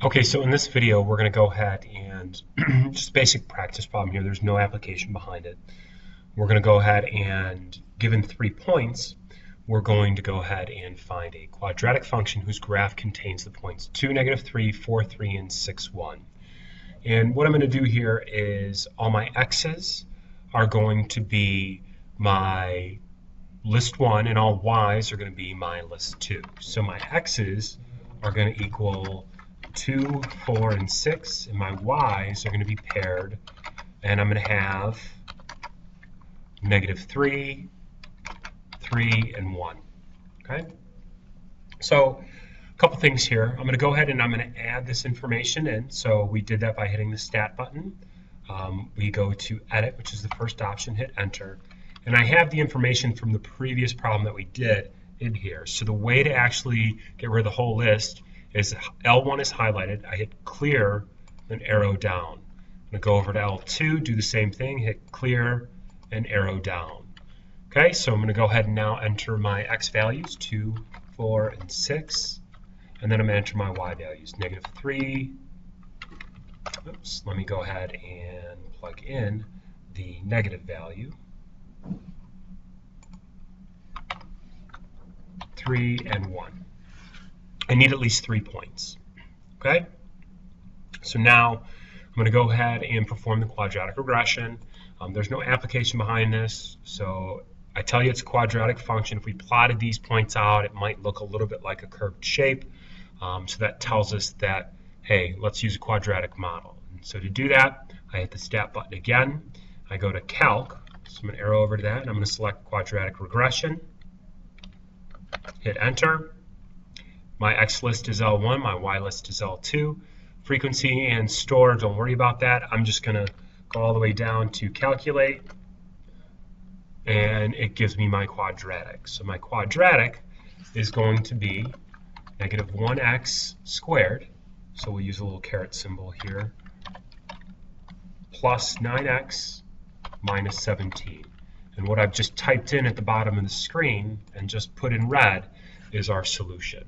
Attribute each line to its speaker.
Speaker 1: Okay, so in this video, we're going to go ahead and just basic practice problem here. There's no application behind it. We're going to go ahead and, given 3 points, we're going to go ahead and find a quadratic function whose graph contains the points 2, -3, 4, 3, and 6, 1. And what I'm going to do here is all my x's are going to be my list 1, and all y's are going to be my list 2. So my x's are going to equal 2, 4, and 6, and my y's are going to be paired, and I'm going to have -3, 3, and 1. Okay? So a couple things here. I'm going to go ahead and I'm going to add this information in. So we did that by hitting the Stat button. We go to Edit, which is the first option, hit Enter. And I have the information from the previous problem that we did in here. So the way to actually get rid of the whole list is L1 is highlighted. I hit Clear, then arrow down. I'm going to go over to L2, do the same thing, hit Clear, and arrow down. Okay, so I'm going to go ahead and now enter my x values, 2, 4, and 6. And then I'm going to enter my y values, -3. Oops, let me go ahead and plug in the negative value. 3 and 1. I need at least 3 points. Okay? So now I'm going to go ahead and perform the quadratic regression. There's no application behind this, so I tell you it's a quadratic function. If we plotted these points out, it might look a little bit like a curved shape. So that tells us that, hey, let's use a quadratic model. And so to do that, I hit the Stat button again. I go to Calc, so I'm going to arrow over to that, and I'm going to select quadratic regression. Hit Enter. My X list is L1, my Y list is L2. Frequency and store, don't worry about that. I'm just going to go all the way down to Calculate, and it gives me my quadratic. So my quadratic is going to be -1x squared, so we'll use a little caret symbol here, plus 9x minus 17. And what I've just typed in at the bottom of the screen and just put in red is our solution.